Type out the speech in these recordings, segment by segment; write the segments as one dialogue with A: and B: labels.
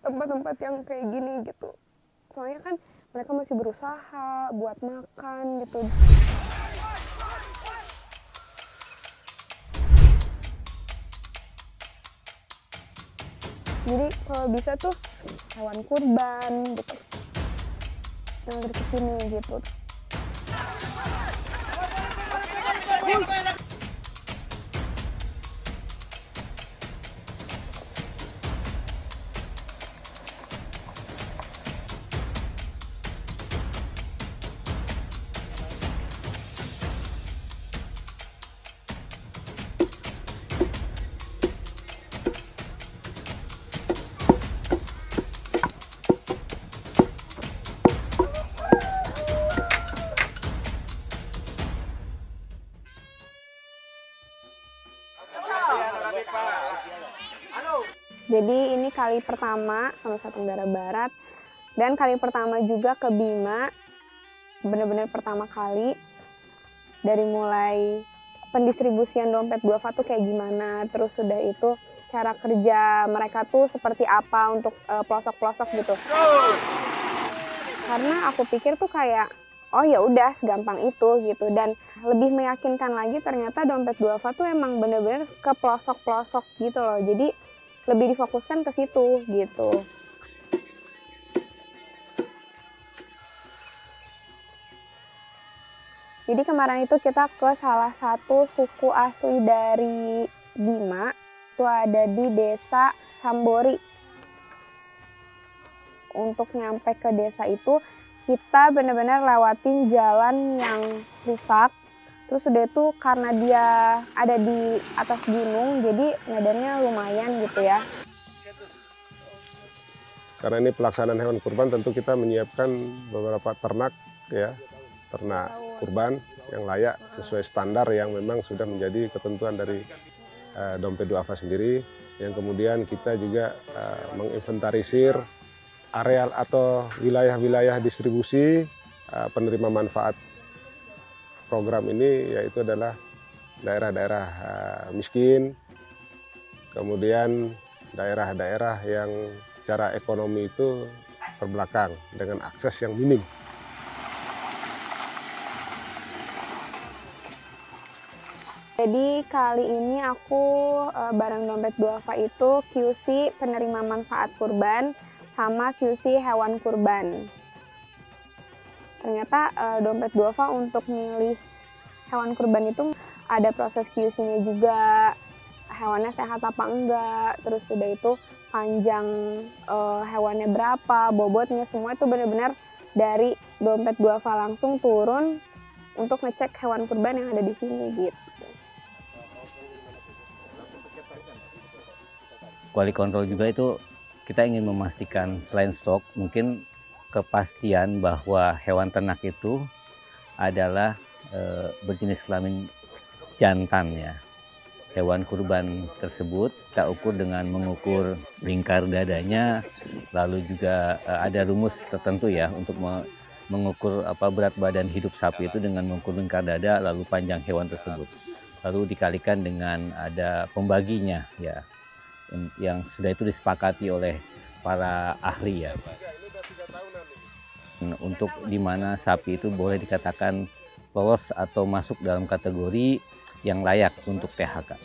A: tempat-tempat yang kayak gini gitu. Soalnya kan mereka masih berusaha buat makan gitu. Jadi kalau bisa tuh hewan kurban gitu yang dari kesini gitu. Jadi ini kali pertama ke Nusa Tenggara Barat dan kali pertama juga ke Bima. Benar-benar pertama kali dari mulai pendistribusian dompet duafa tuh kayak gimana, terus sudah itu cara kerja mereka tuh seperti apa untuk pelosok-pelosok gitu. Karena aku pikir tuh kayak oh ya udah segampang itu gitu, dan lebih meyakinkan lagi ternyata dompet duafa tuh emang bener-bener ke pelosok-pelosok gitu loh. Jadi lebih difokuskan ke situ gitu. Jadi kemarin itu kita ke salah satu suku asli dari Bima, itu ada di desa Sambori. Untuk nyampe ke desa itu kita benar-benar lewatin jalan yang rusak. Terus udah itu karena dia ada di atas gunung, jadi medannya lumayan gitu ya.
B: Karena ini pelaksanaan hewan kurban, tentu kita menyiapkan beberapa ternak ya, ternak kurban yang layak sesuai standar yang memang sudah menjadi ketentuan dari dompet duafa sendiri. Yang kemudian kita juga menginventarisir areal atau wilayah-wilayah distribusi penerima manfaat program ini, yaitu adalah daerah-daerah miskin, kemudian daerah-daerah yang secara ekonomi itu terbelakang dengan akses yang minim.
A: Jadi kali ini aku bareng dompet duafa itu QC penerima manfaat kurban sama QC hewan kurban. Ternyata dompet duafa untuk milih hewan kurban itu ada proses QC-nya juga, hewannya sehat apa enggak, terus udah itu panjang hewannya berapa, bobotnya, semua itu benar-benar dari dompet duafa langsung turun untuk ngecek hewan kurban yang ada di sini gitu.
C: Quality control juga itu kita ingin memastikan selain stok, mungkin kepastian bahwa hewan ternak itu adalah berjenis kelamin jantan ya. Hewan kurban tersebut kita ukur dengan mengukur lingkar dadanya, lalu juga ada rumus tertentu ya untuk mengukur berat badan hidup sapi itu dengan mengukur lingkar dada lalu panjang hewan tersebut. Lalu dikalikan dengan ada pembaginya ya, yang sudah itu disepakati oleh para ahli ya. Untuk di mana sapi itu boleh dikatakan lolos atau masuk dalam kategori yang layak untuk THK.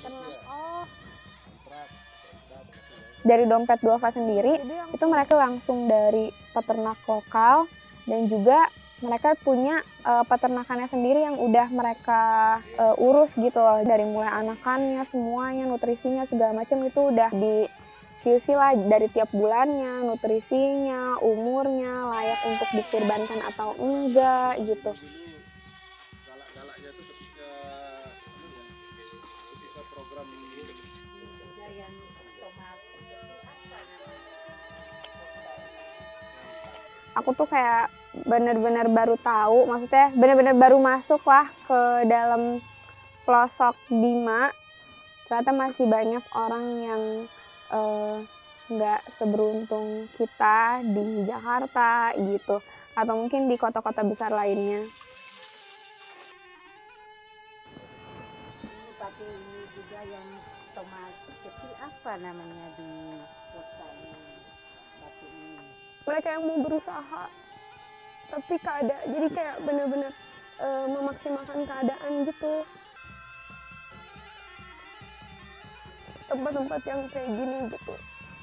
A: Dari dompet duafa sendiri itu mereka langsung dari peternak lokal, dan juga mereka punya peternakannya sendiri yang udah mereka urus gitu loh, dari mulai anakannya semuanya, nutrisinya segala macam itu udah di QC lah dari tiap bulannya, nutrisinya, umurnya, layak untuk dikurbankan atau enggak gitu. Aku tuh kayak benar-benar baru tahu, maksudnya benar-benar baru masuk lah ke dalam pelosok Bima. Ternyata masih banyak orang yang nggak seberuntung kita di Jakarta gitu, atau mungkin di kota-kota besar lainnya.
D: Ini pakai ini juga yang tomat kecil apa namanya di kota ini?
A: mereka yang mau berusaha, tapi jadi kayak bener-bener memaksimalkan keadaan gitu. Tempat-tempat yang kayak gini gitu,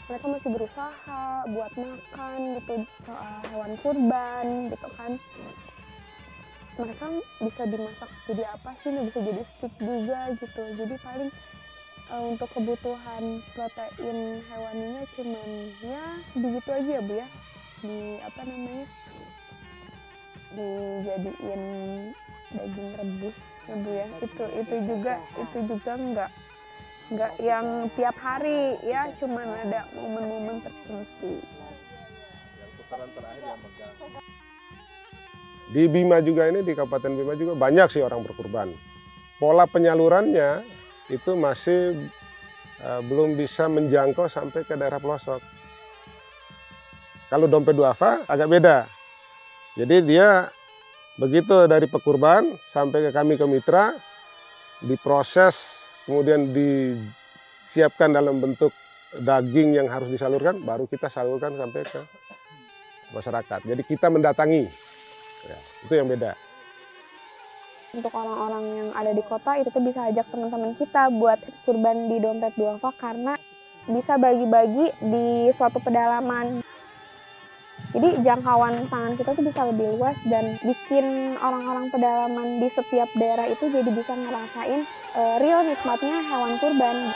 A: mereka masih berusaha buat makan gitu, hewan kurban gitu kan. Mereka bisa dimasak jadi apa sih, bisa jadi steak juga gitu. Jadi paling untuk kebutuhan protein hewaninya cuman ya begitu aja ya Bu ya, dijadiin daging rebus ya Bu ya. Itu juga nggak yang tiap hari ya, cuman ada momen-momen tertentu.
B: Di Bima juga ini, di Kabupaten Bima juga banyak sih orang berkurban. Pola penyalurannya itu masih belum bisa menjangkau sampai ke daerah pelosok. Kalau dompet duafa agak beda. Jadi dia begitu dari pekurban sampai ke kami ke mitra, diproses, kemudian disiapkan dalam bentuk daging yang harus disalurkan, baru kita salurkan sampai ke masyarakat. Jadi kita mendatangi, ya, itu yang beda.
A: Untuk orang-orang yang ada di kota itu tuh bisa ajak teman-teman kita buat kurban di dompet duafa, karena bisa bagi-bagi di suatu pedalaman. Jadi jangkauan tangan kita tuh bisa lebih luas dan bikin orang-orang pedalaman di setiap daerah itu jadi bisa ngerasain real nikmatnya hewan kurban.